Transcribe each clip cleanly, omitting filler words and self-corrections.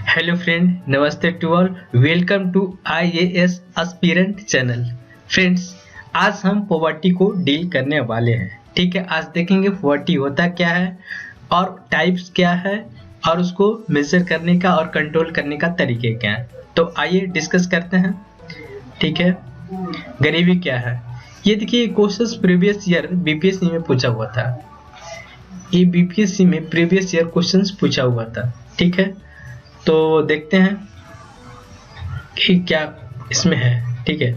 Hello friend, नमस्ते to all. Welcome to IAS aspirant channel. Friends, आज हम poverty को डील करने वाले हैं। ठीक है, आज देखेंगे पॉवर्टी होता क्या है और टाइप्स क्या है और उसको मेजर करने का और कंट्रोल करने का तरीके क्या है। तो आइए डिस्कस करते हैं। ठीक है, गरीबी क्या है। ये देखिए, क्वेश्चंस प्रीवियस ईयर बीपीएससी में पूछा हुआ था। ये बीपीएससी में प्रीवियस ईयर क्वेश्चंस पूछा हुआ था। ठीक है, तो देखते हैं कि क्या इसमें है। ठीक है,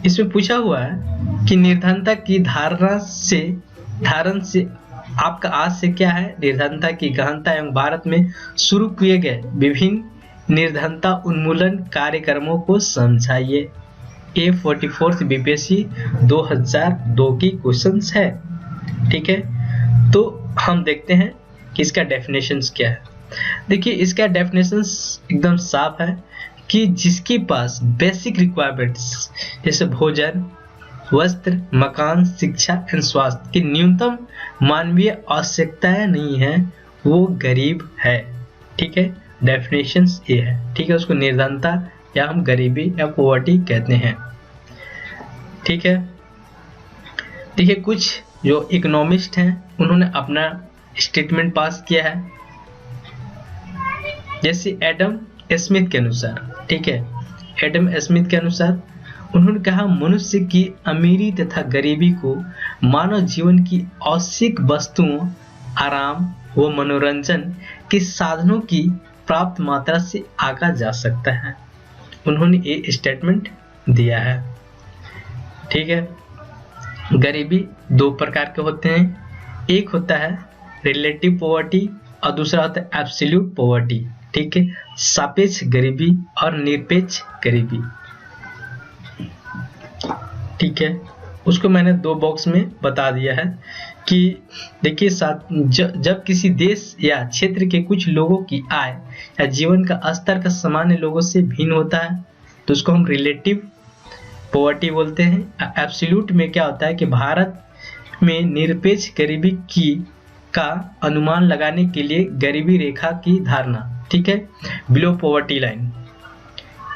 इसमें पूछा हुआ है कि निर्धनता की धारण से आपका आज से क्या है। निर्धनता की गहनता एवं भारत में शुरू किए गए विभिन्न निर्धनता उन्मूलन कार्यक्रमों को समझाइए। ये 44 बीपीएससी 2002 की क्वेश्चंस है। ठीक है, तो हम देखते हैं कि इसका डेफिनेशंस क्या है। देखिए, इसका डेफिनेशंस एकदम साफ है कि जिसके पास बेसिक रिक्वायरमेंट्स जैसे भोजन, वस्त्र, मकान, शिक्षा एवं स्वास्थ्य की न्यूनतम मानवीय आवश्यकताएं नहीं है, वो गरीब है। ठीक है, डेफिनेशंस ये है। ठीक है, उसको निर्धनता या हम गरीबी या पॉवर्टी कहते हैं। ठीक है, देखिए, कुछ जो इकोनॉमिस्ट हैं उन्होंने अपना स्टेटमेंट पास किया है, जैसे एडम स्मिथ के अनुसार। ठीक है, एडम स्मिथ के अनुसार उन्होंने कहा, मनुष्य की अमीरी तथा गरीबी को मानव जीवन की आवश्यक वस्तुओं, आराम व मनोरंजन के साधनों की प्राप्त मात्रा से आंका जा सकता है। उन्होंने ये स्टेटमेंट दिया है। ठीक है, गरीबी दो प्रकार के होते हैं। एक होता है रिलेटिव पॉवर्टी और दूसरा होता है एब्सोल्यूट पॉवर्टी। ठीक है, सापेक्ष गरीबी और निरपेक्ष गरीबी। ठीक है, उसको मैंने दो बॉक्स में बता दिया है कि देखिए, जब किसी देश या क्षेत्र के कुछ लोगों की आय या जीवन का स्तर का सामान्य लोगों से भिन्न होता है तो उसको हम रिलेटिव पॉवर्टी बोलते हैं। एब्सोल्यूट में क्या होता है कि भारत में निरपेक्ष गरीबी का अनुमान लगाने के लिए गरीबी रेखा की धारणा। ठीक है, below poverty line.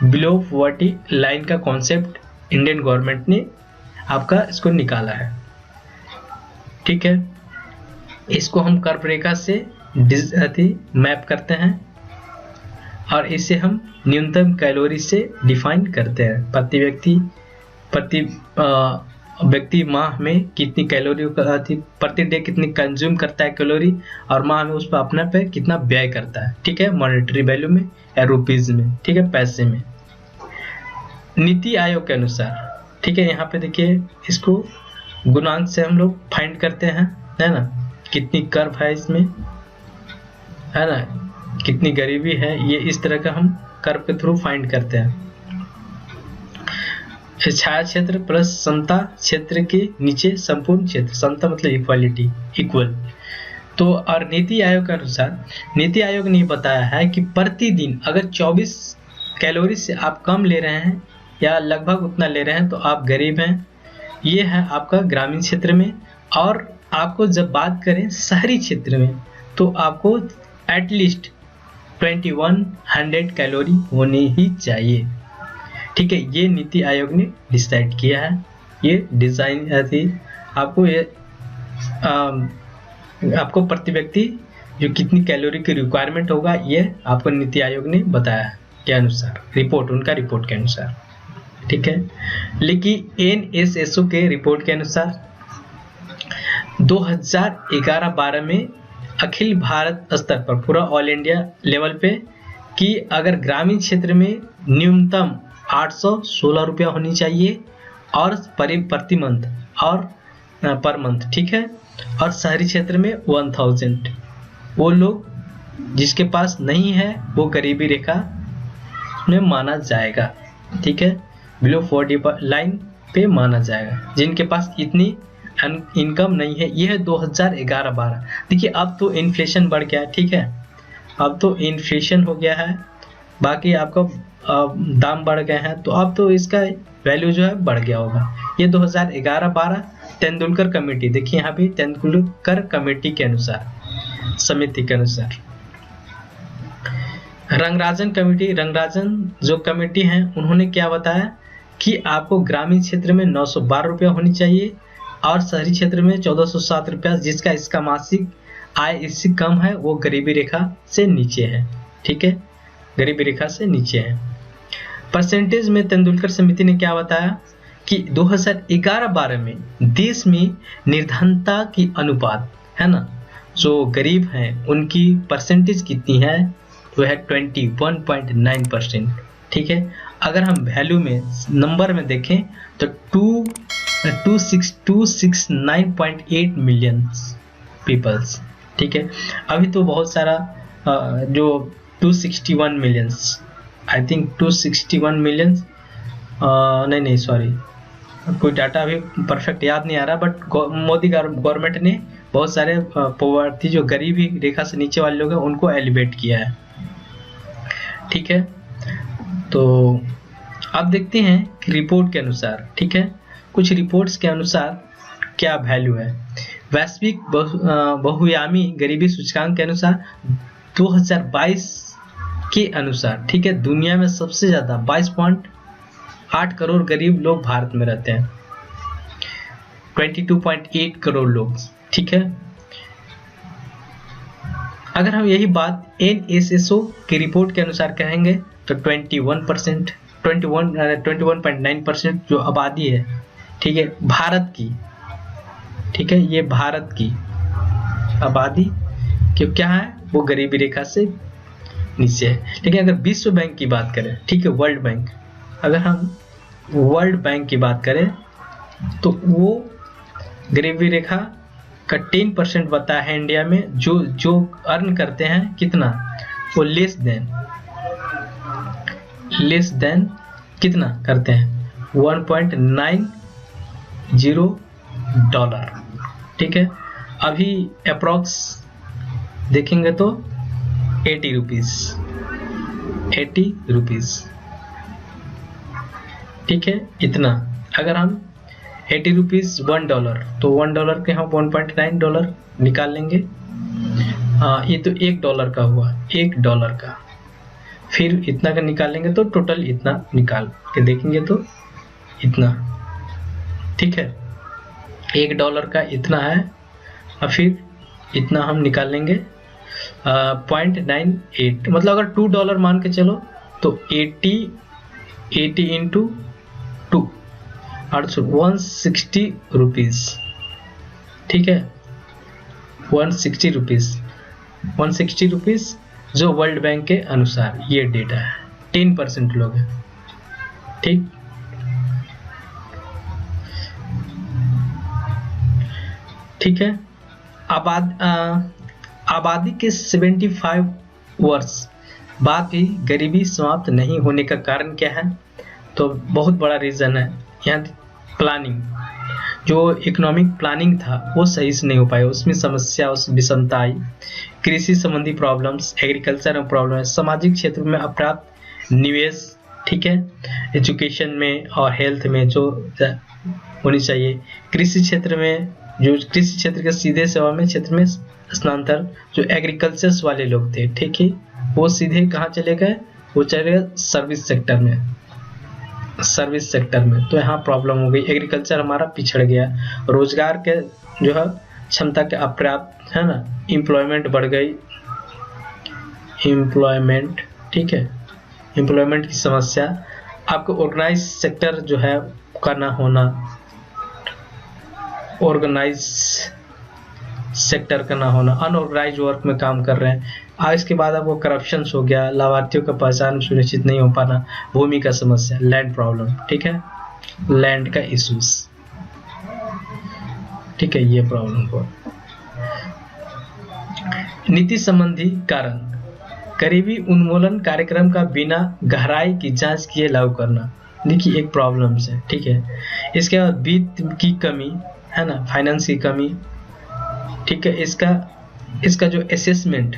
Below poverty line का कॉन्सेप्ट इंडियन गवर्नमेंट ने आपका इसको निकाला है। ठीक है, इसको हम कर्व रेखा से मैप करते हैं और इसे हम न्यूनतम कैलोरी से डिफाइन करते हैं। प्रति व्यक्ति माह में कितनी कैलोरी प्रति डे कितनी कंज्यूम करता है कैलोरी, और माह में उस पर अपना पे कितना व्यय करता है। ठीक है, मॉनेटरी वैल्यू में या रुपीज में। ठीक है, पैसे में। नीति आयोग के अनुसार, ठीक है, यहाँ पे देखिए, इसको गुणांक से हम लोग फाइंड करते हैं, है ना, कितनी कर्व है इसमें, है ना, कितनी गरीबी है, ये इस तरह का हम कर्व के थ्रू फाइंड करते हैं। छाया क्षेत्र प्लस समता क्षेत्र के नीचे संपूर्ण क्षेत्र। समता मतलब इक्वालिटी, इक्वल। तो और नीति आयोग के अनुसार, नीति आयोग ने बताया है कि प्रतिदिन अगर 24 कैलोरी से आप कम ले रहे हैं या लगभग उतना ले रहे हैं तो आप गरीब हैं। ये है आपका ग्रामीण क्षेत्र में। और आपको जब बात करें शहरी क्षेत्र में तो आपको एटलीस्ट 2100 कैलोरी होनी ही चाहिए। ठीक है, ये नीति आयोग ने डिसाइड किया है। ये डिजाइन थी आपको, ये आपको प्रति व्यक्ति जो कितनी कैलोरी की रिक्वायरमेंट होगा, ये आपको नीति आयोग ने बताया के अनुसार, उनका रिपोर्ट के अनुसार। ठीक है, लेकिन एनएसएसओ के रिपोर्ट के अनुसार 2011-12 में अखिल भारत स्तर पर, पूरा ऑल इंडिया लेवल पे, कि अगर ग्रामीण क्षेत्र में न्यूनतम 816 रुपया होनी चाहिए और प्रति मंथ और पर मंथ। ठीक है, और शहरी क्षेत्र में 1000। वो लोग जिसके पास नहीं है वो गरीबी रेखा में माना जाएगा। ठीक है, बिलो 40 लाइन पे माना जाएगा, जिनके पास इतनी इनकम नहीं है। ये है 2011-12। देखिए, अब तो इन्फ्लेशन बढ़ गया है। ठीक है, अब तो इन्फ्लेशन हो गया है, बाकी आपका दाम बढ़ गए हैं, तो अब तो इसका वैल्यू जो है बढ़ गया होगा। ये 2011-12 तेंदुलकर कमेटी, देखिए यहाँ भी तेंदुलकर कमेटी के अनुसार, समिति के अनुसार। रंगराजन जो कमेटी है उन्होंने क्या बताया कि आपको ग्रामीण क्षेत्र में 912 रुपया होनी चाहिए और शहरी क्षेत्र में 1407 रुपया, जिसका इसका मासिक आय इससे कम है वो गरीबी रेखा से नीचे है। ठीक है, गरीबी रेखा से नीचे है। परसेंटेज में तेंदुलकर समिति ने क्या बताया कि 2011-12 में देश में निर्धनता की अनुपात है ना, जो गरीब हैं उनकी परसेंटेज कितनी है, वो है 21.9%। ठीक है, अगर हम वैल्यू में नंबर में देखें तो 269.8 मिलियन पीपल्स। ठीक है, अभी तो बहुत सारा जो 261 मिलियंस, आई थिंक 261 मिलियंस, नहीं सॉरी, कोई डाटा अभी परफेक्ट याद नहीं आ रहा, बट मोदी गवर्नमेंट ने बहुत सारे पॉवर्टी जो गरीबी रेखा से नीचे वाले लोग हैं उनको एलिवेट किया है। ठीक है, तो अब देखते हैं कि रिपोर्ट के अनुसार, ठीक है, कुछ रिपोर्ट्स के अनुसार क्या वैल्यू है। वैश्विक बहुआयामी गरीबी सूचकांक के अनुसार 2022 के अनुसार, ठीक है, दुनिया में सबसे ज्यादा 22.8 करोड़ गरीब लोग भारत में रहते हैं, 22.8 करोड़ लोग। ठीक है, अगर हम यही बात NSSO की रिपोर्ट के अनुसार कहेंगे तो 21.9% जो आबादी है, ठीक है, भारत की, ठीक है, ये भारत की आबादी क्यों क्या है, वो गरीबी रेखा से नीचे है। लेकिन अगर विश्व बैंक की बात करें, ठीक है, वर्ल्ड बैंक, अगर हम वर्ल्ड बैंक की बात करें तो वो गरीबी रेखा का 10% बताया है इंडिया में, जो अर्न करते हैं कितना, वो लेस देन कितना करते हैं, $1.90। ठीक है, अभी अप्रॉक्स देखेंगे तो 80 रुपीज। ठीक है, इतना अगर हम 80 रुपीज $1, तो $1 के हम $1.9 निकाल लेंगे। ये तो $1 का हुआ, $1 का, फिर इतना का निकालेंगे तो टोटल इतना निकाल के देखेंगे तो इतना। ठीक है, $1 का इतना है, और फिर इतना हम निकाल लेंगे 0.98, मतलब अगर $2 मान के चलो तो 80 इंटू 2 160 रुपीज। ठीक है, 160 रुपीज जो वर्ल्ड बैंक के अनुसार ये डेटा है, 10% लोग हैं। ठीक, ठीक है, आबादी के 75 वर्ष बाद भी गरीबी समाप्त नहीं होने का कारण क्या है, तो बहुत बड़ा रीजन है यहाँ प्लानिंग, जो इकोनॉमिक प्लानिंग था वो सही से नहीं हो पाया, उसमें समस्या, उस विषमता आई, कृषि संबंधी प्रॉब्लम्स, एग्रीकल्चर में प्रॉब्लम है, सामाजिक क्षेत्र में अपर्याप्त निवेश, ठीक है, एजुकेशन में और हेल्थ में जो होनी चाहिए, कृषि क्षेत्र में जो कृषि क्षेत्र के सीधे सेवा में क्षेत्र में स्थानांतर, जो एग्रीकल्चर वाले लोग थे, ठीक है, वो सीधे कहाँ चले गए, वो चले गए सर्विस सेक्टर में, तो यहाँ प्रॉब्लम हो गई, एग्रीकल्चर हमारा पिछड़ गया, रोजगार के जो है क्षमता के अपर्याप्त है ना, एम्प्लॉयमेंट बढ़ गई, एम्प्लॉयमेंट, ठीक है, एम्प्लॉयमेंट की समस्या, आपको ऑर्गेनाइज सेक्टर जो है का ना होना, ऑर्गेनाइज सेक्टर का ना होना, अनऑर्गेनाइज वर्क में काम कर रहे हैं, इसके बाद आपको करप्शन हो गया, लाभार्थियों का पहचान सुनिश्चित नहीं हो पाना, भूमि का समस्या, लैंड प्रॉब्लम, ठीक है, लैंड का इश्यूज, ठीक है, ये प्रॉब्लम को। नीति संबंधी कारण, गरीबी उन्मूलन कार्यक्रम का बिना गहराई की जांच किए लागू करना, देखिए एक प्रॉब्लम है, ठीक है। इसके बाद वित्त की कमी है ना, फाइनेंस की कमी, ठीक है, इसका जो असेसमेंट,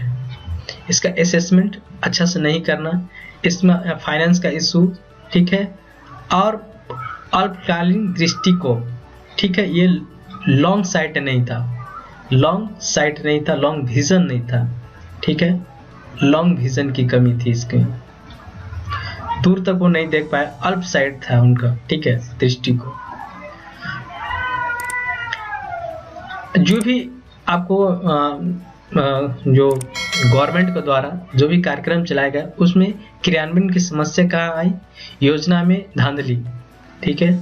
इसका असेसमेंट अच्छा से नहीं करना, इसमें फाइनेंस का इशू, ठीक है, और अल्पकालीन दृष्टिकोण, ठीक है, ये लॉन्ग साइट नहीं था, लॉन्ग विजन नहीं था, ठीक है, लॉन्ग विजन की कमी थी इसकी, दूर तक वो नहीं देख पाए, अल्प साइड था उनका, ठीक है, दृष्टि को। जो भी आपको जो गवर्नमेंट के द्वारा जो भी कार्यक्रम चलाया गया उसमें क्रियान्वयन की समस्या कहाँ आई, योजना में धांधली, ठीक है,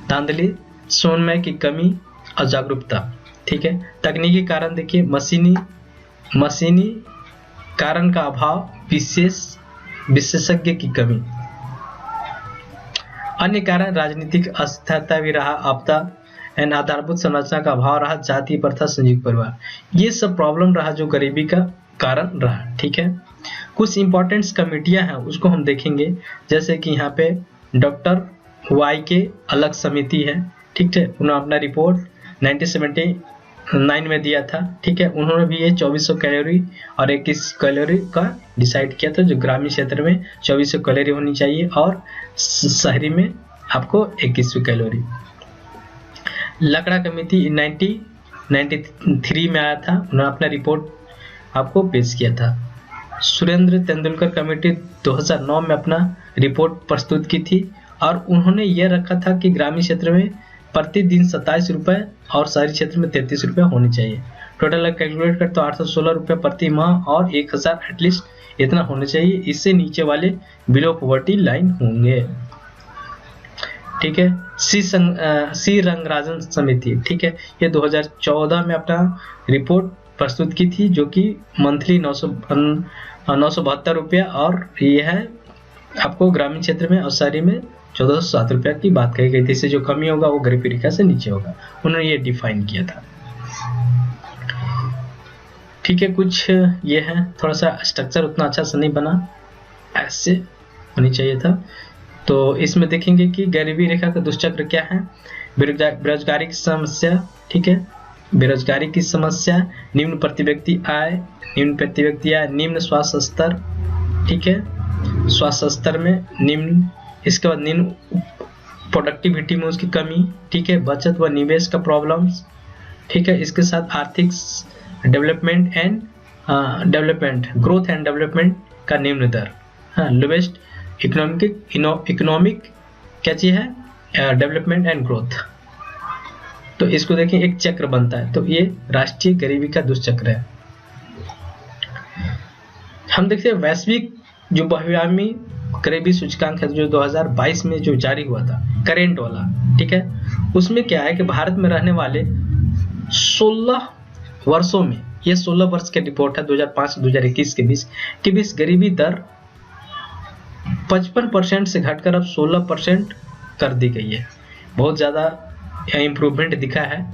धांधली, समन्वय की कमी और जागरूकता, ठीक है। तकनीकी कारण देखिए, मशीनी कारण का अभाव, विशेषज्ञ की कमी। अन्य कारण राजनीतिक अस्थिरता भी रहा, आपदा एंड आधारभूत संरचना का अभाव रहा, जाति प्रथा, संयुक्त परिवार, ये सब प्रॉब्लम रहा जो गरीबी का कारण रहा, ठीक है। कुछ इंपॉर्टेंट कमेटियां हैं उसको हम देखेंगे, जैसे कि यहाँ पे डॉक्टर वाई के अलग समिति है, ठीक है, उन्होंने अपना रिपोर्ट 1979 में दिया था, ठीक है। उन्होंने भी ये 2400 कैलोरी और 21 कैलोरी का डिसाइड किया था, जो ग्रामीण क्षेत्र में 2400 कैलोरी होनी चाहिए और शहरी में आपको 2100 कैलोरी। लकड़ा कमेटी 1993 में आया था, उन्होंने अपना रिपोर्ट आपको पेश किया था। सुरेंद्र तेंदुलकर कमेटी 2009 में अपना रिपोर्ट प्रस्तुत की थी और उन्होंने यह रखा था कि ग्रामीण क्षेत्र में प्रतिदिन 27 रुपये और शहरी क्षेत्र में 33 रुपये होनी चाहिए। टोटल कैलकुलेट कर तो 816 रुपये प्रति माह और 1000 एटलीस्ट इतना होना चाहिए, इससे नीचे वाले बिलो पॉवर्टी लाइन होंगे, ठीक है। सी रंगराजन समिति, ठीक है, ये 2014 में अपना रिपोर्ट प्रस्तुत की थी, जो कि मंथली 972 रुपया और ये है आपको ग्रामीण क्षेत्र में और शहरी में 1407 रुपया की बात कही गई थी। इससे जो कमी होगा वो गरीबी रेखा से नीचे होगा, उन्होंने ये डिफाइन किया था, ठीक है। कुछ ये है, थोड़ा सा स्ट्रक्चर उतना अच्छा से नहीं बना, ऐसे होनी चाहिए था। तो इसमें देखेंगे कि गरीबी रेखा का दुष्चक्र क्या है, बेरोजगारी की समस्या, ठीक है, बेरोजगारी की समस्या, निम्न प्रति व्यक्ति आय, निम्न स्वास्थ्य स्तर, ठीक है, स्वास्थ्य स्तर में निम्न, इसके बाद निम्न प्रोडक्टिविटी में उसकी कमी, ठीक है, बचत व निवेश का प्रॉब्लम्स, ठीक है, इसके साथ आर्थिक development and growth and development का निम्न दर, हाँ, लोवेस्ट इकोनॉमिक क्या चीज है, डेवलपमेंट एंड ग्रोथ। तो इसको देखिए एक चक्र बनता है, तो ये राष्ट्रीय गरीबी का दुष्चक्र है। हम देखते हैं वैश्विक जो बहुआयामी गरीबी सूचकांक है जो 2022 में जो जारी हुआ था, करेंट वाला, ठीक है, उसमें क्या है कि भारत में रहने वाले 16 वर्षों में, ये 16 वर्ष के रिपोर्ट है 2005 से 2021 के बीच गरीबी दर 55% से घटकर अब 16% कर दी गई है। बहुत ज़्यादा इम्प्रूवमेंट दिखा है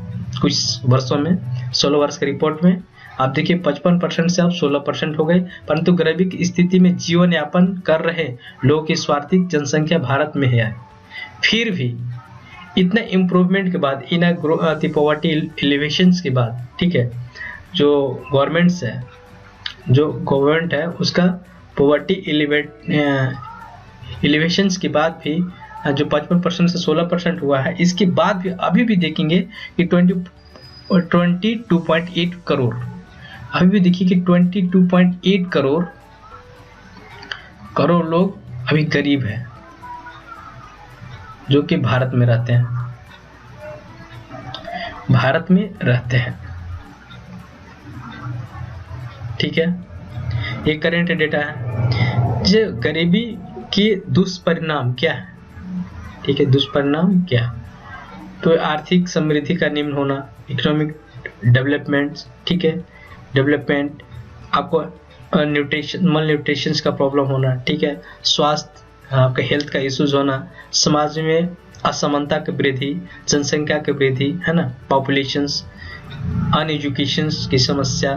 कुछ वर्षों में। 16 वर्ष के रिपोर्ट में आप देखिए 55% से अब 16% हो गए, परंतु गरीबी की स्थिति में जीवन यापन कर रहे लोगों की स्वार्थिक जनसंख्या भारत में है। फिर भी इतना इम्प्रूवमेंट के बाद, इन पॉवर्टी एलिवेशंस के बाद, ठीक है, जो गवर्नमेंट है उसका पॉवर्टी एलिवेशंस के बाद भी जो 55% से 16% हुआ है, इसके बाद भी अभी भी देखेंगे कि 22.8 करोड़, अभी भी देखिए कि 22.8 करोड़ लोग अभी गरीब हैं जो कि भारत में रहते हैं, ठीक है। ये करेंट डेटा है। जो गरीबी के दुष्परिणाम क्या है, ठीक है, दुष्परिणाम क्या है, तो आर्थिक समृद्धि का निम्न होना, इकोनॉमिक डेवलपमेंट, ठीक है, डेवलपमेंट, आपको मल न्यूट्रिशन का प्रॉब्लम होना, ठीक है, स्वास्थ्य, आपका हेल्थ का इश्यूज होना, समाज में असमानता की वृद्धि, जनसंख्या की वृद्धि, है ना, पॉपुलेशंस, अनएजुकेशन की समस्या,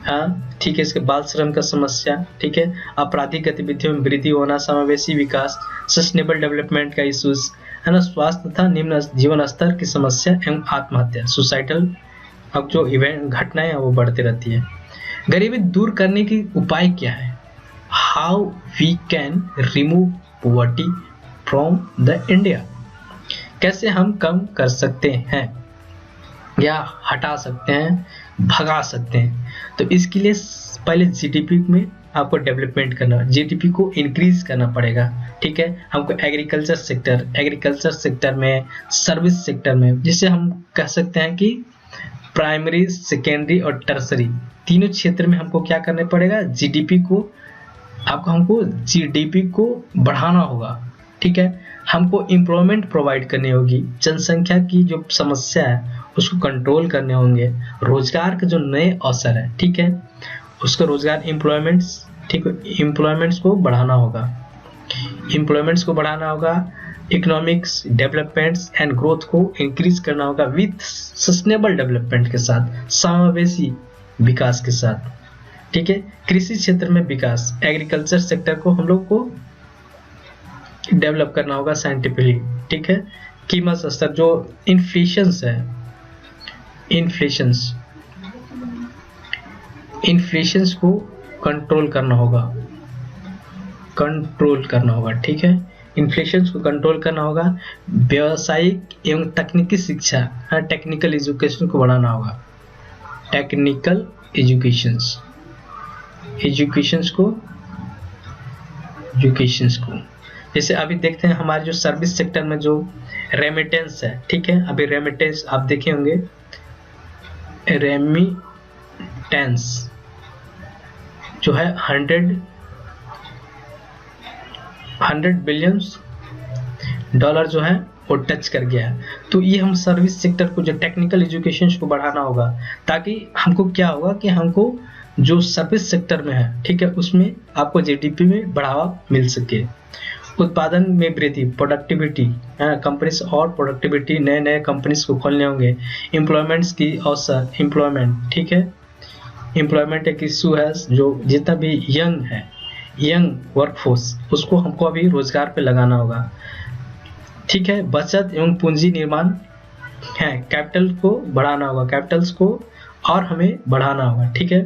हाँ, ठीक है, इसके बाल श्रम का समस्या, ठीक है, आपराधिक गतिविधियों में वृद्धि होना, समावेशी विकास, सस्टेनेबल डेवलपमेंट का इश्यूज, है ना, स्वास्थ्य तथा निम्न जीवन स्तर की समस्या एवं आत्महत्या, सुसाइडल अब जो इवेंट घटनाएं वो बढ़ती रहती है। गरीबी दूर करने की उपाय क्या है, how we can remove poverty from the India, कैसे हम कम कर सकते हैं या हटा सकते हैं, भगा सकते हैं। तो इसके लिए पहले जीडीपी में आपको डेवलपमेंट करना, जीडीपी को इंक्रीज करना पड़ेगा। ठीक है, हमको एग्रीकल्चर सेक्टर में, सर्विस सेक्टर में, जिसे हम कह सकते हैं कि प्राइमरी, सेकेंडरी और टर्सरी तीनों क्षेत्र में हमको क्या करना पड़ेगा, हमको जीडीपी को बढ़ाना होगा। ठीक है, हमको एम्प्लॉयमेंट प्रोवाइड करनी होगी, जनसंख्या की जो समस्या है उसको कंट्रोल करने होंगे, रोजगार के जो नए अवसर है, ठीक है, उसको रोजगार एम्प्लॉयमेंट्स को बढ़ाना होगा, इकोनॉमिक्स डेवलपमेंट्स एंड ग्रोथ को इंक्रीज करना होगा विथ सस्टेनेबल डेवलपमेंट के साथ, समावेशी विकास के साथ। ठीक है, कृषि क्षेत्र में विकास, एग्रीकल्चर सेक्टर को हम लोग को डेवलप करना होगा साइंटिफिकली। ठीक है, कीमत स्तर जो इन्फ्लेशंस को कंट्रोल करना होगा। ठीक है, इन्फ्लेशंस को कंट्रोल करना होगा, व्यावसायिक एवं तकनीकी शिक्षा, टेक्निकल एजुकेशन को बढ़ाना होगा, टेक्निकल एजुकेशंस को जैसे अभी देखते हैं हमारे जो सर्विस सेक्टर में जो रेमिटेंस है। ठीक है, अभी रेमिटेंस आप देखे होंगे, रेमिटेंस जो है 100 बिलियन डॉलर जो है वो टच कर गया है। तो ये हम सर्विस सेक्टर को, जो टेक्निकल एजुकेशन को बढ़ाना होगा, ताकि हमको क्या होगा कि हमको जो सर्विस सेक्टर में है, ठीक है, उसमें आपको जीडीपी में बढ़ावा मिल सके, उत्पादन में वृद्धि, प्रोडक्टिविटी, कंपनीज और प्रोडक्टिविटी, नए कंपनीज को खोलने होंगे, एम्प्लॉयमेंट्स की अवसर, एम्प्लॉयमेंट। ठीक है, एम्प्लॉयमेंट एक इशू है, जो जितना भी यंग वर्कफोर्स उसको हमको अभी रोजगार पे लगाना होगा। ठीक है, बचत एवं पूंजी निर्माण है, कैपिटल को बढ़ाना होगा, कैपिटल्स को और हमें बढ़ाना होगा। ठीक है,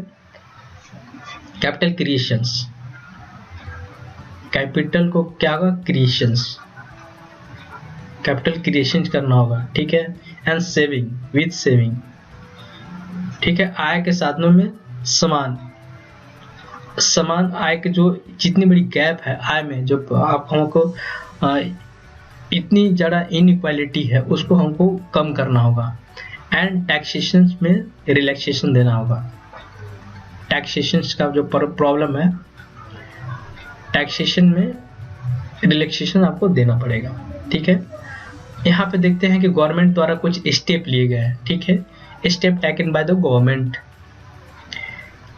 कैपिटल को क्या होगा, कैपिटल क्रिएशन करना होगा। ठीक है, एंड सेविंग। ठीक है, आय के साधनों में समान आय के जो जितनी बड़ी गैप है आय में, जो हमको इतनी ज़्यादा इनइक्वालिटी है, उसको हमको कम करना होगा। एंड टैक्सेशन में रिलैक्सेशन देना होगा। टैक्सेशन का जो प्रॉब्लम है, टैक्सेशन में रिलैक्सेशन आपको देना पड़ेगा। ठीक है, यहाँ पे देखते हैं कि गवर्नमेंट द्वारा कुछ स्टेप लिए गए हैं। ठीक है, step taken by the government,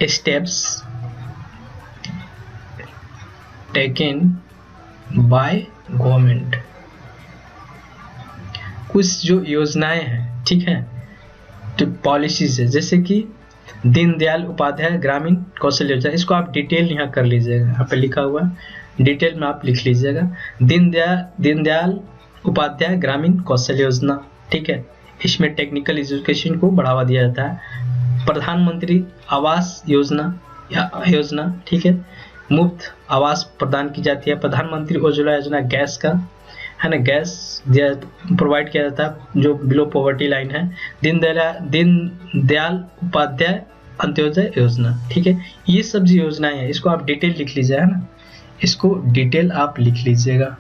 steps taken by government, कुछ जो योजनाएं हैं, ठीक है, तो पॉलिसीज है, जैसे कि दीनदयाल उपाध्याय ग्रामीण कौशल योजना, इसको आप डिटेल यहाँ कर लीजिएगा, यहाँ पे लिखा हुआ डिटेल में आप लिख लीजिएगा, दीनदयाल उपाध्याय ग्रामीण कौशल योजना। ठीक है, इसमें टेक्निकल एजुकेशन को बढ़ावा दिया जाता है। प्रधानमंत्री आवास योजना, ठीक है, मुफ्त आवास प्रदान की जाती है। प्रधानमंत्री उज्ज्वला योजना, गैस का है ना, गैस प्रोवाइड किया जाता है जो बिलो पॉवर्टी लाइन है। दीनदयाल उपाध्याय अंत्योदय योजना। ठीक है, ये सब जो योजनाएं हैं, इसको आप डिटेल लिख लीजिए, है ना, इसको डिटेल आप लिख लीजिएगा,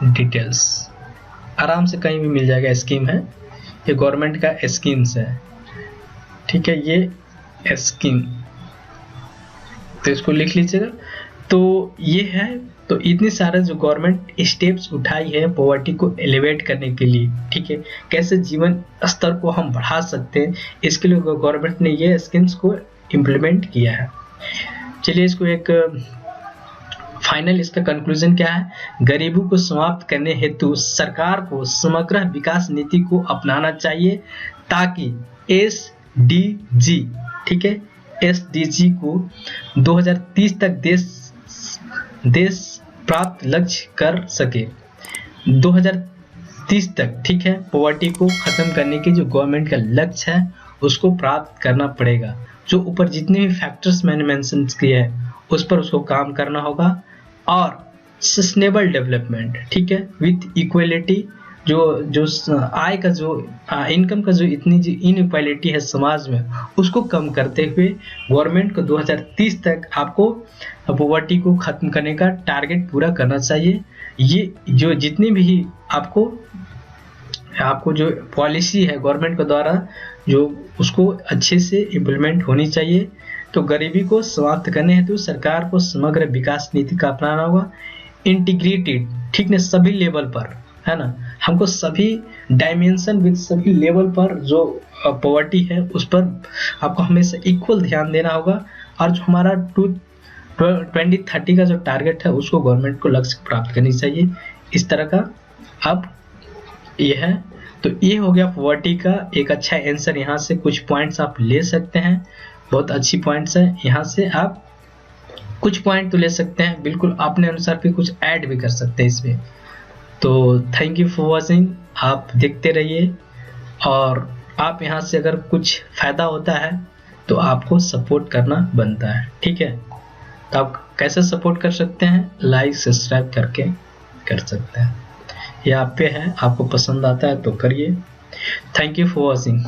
डिटेल्स आराम से कहीं भी मिल जाएगा। स्कीम है, ये गवर्नमेंट का स्कीम्स है। ठीक है, ये स्कीम, तो इसको लिख लीजिएगा। तो ये है, तो इतने सारे जो गवर्नमेंट स्टेप्स उठाई है पॉवर्टी को एलिवेट करने के लिए। ठीक है, कैसे जीवन स्तर को हम बढ़ा सकते हैं, इसके लिए गवर्नमेंट ने ये स्कीम्स को इम्प्लीमेंट किया है। चलिए, इसको एक फाइनल इसका कंक्लूजन क्या है, गरीबों को समाप्त करने हेतु सरकार को समग्र विकास नीति को अपनाना चाहिए, ताकि SDG, ठीक है, SDG को 2030 तक देश प्राप्त लक्ष्य कर सके। 2030 तक, ठीक है, पॉवर्टी को खत्म करने की जो गवर्नमेंट का लक्ष्य है उसको प्राप्त करना पड़ेगा। जो ऊपर जितने भी फैक्टर्स मैंने मेंशन किए हैं उस पर उसको काम करना होगा, और सस्टेनेबल डेवलपमेंट, ठीक है, विथ इक्वलिटी, आय का जो इनकम का जो इतनी जो इनइक्वालिटी है समाज में, उसको कम करते हुए गवर्नमेंट को 2030 तक आपको पॉवर्टी को खत्म करने का टारगेट पूरा करना चाहिए। ये जो जितनी भी आपको जो पॉलिसी है गवर्नमेंट के द्वारा, जो उसको अच्छे से इम्प्लीमेंट होनी चाहिए। तो गरीबी को समाप्त करने हेतु सरकार को समग्र विकास नीति का अपनाना होगा, इंटीग्रेटेड, ठीक ना, सभी लेवल पर, है ना। हमको सभी डायमेंशन विद सभी लेवल पर जो पॉवर्टी है उस पर आपको हमेशा इक्वल ध्यान देना होगा। और जो हमारा 2030 का जो टारगेट है उसको गवर्नमेंट को लक्ष्य प्राप्त करनी चाहिए। इस तरह का अब ये है। तो ये हो गया पॉवर्टी का एक अच्छा आंसर। यहाँ से कुछ पॉइंट्स आप ले सकते हैं, बहुत अच्छी पॉइंट्स है। यहाँ से आप कुछ पॉइंट तो ले सकते हैं, बिल्कुल अपने अनुसार भी कुछ ऐड भी कर सकते हैं इसमें। तो थैंक यू फॉर वॉचिंग, आप देखते रहिए। और आप यहाँ से अगर कुछ फायदा होता है तो आपको सपोर्ट करना बनता है, ठीक है। तो आप कैसे सपोर्ट कर सकते हैं? लाइक सब्सक्राइब करके कर सकते हैं। ये आप पे है, आपको पसंद आता है तो करिए। Thank you for watching.